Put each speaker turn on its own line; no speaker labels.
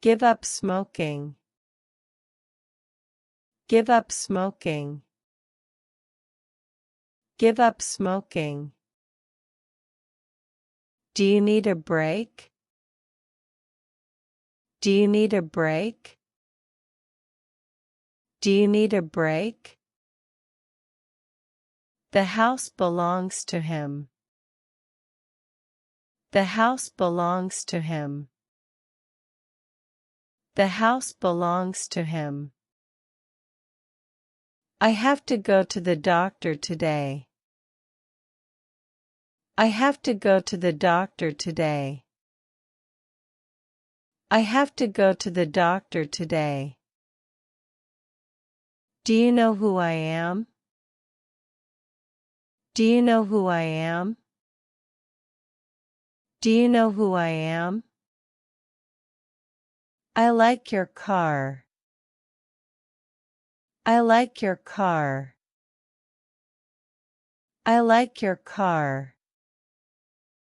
Give up smoking. Give up smoking. Give up smoking. Do you need a break? Do you need a break? Do you need a break? The house belongs to him. The house belongs to him. The house belongs to him. I have to go to the doctor today. I have to go to the doctor today. I have to go to the doctor today. Do you know who I am? Do you know who I am? Do you know who I am? I like your car. I like your car. I like your car.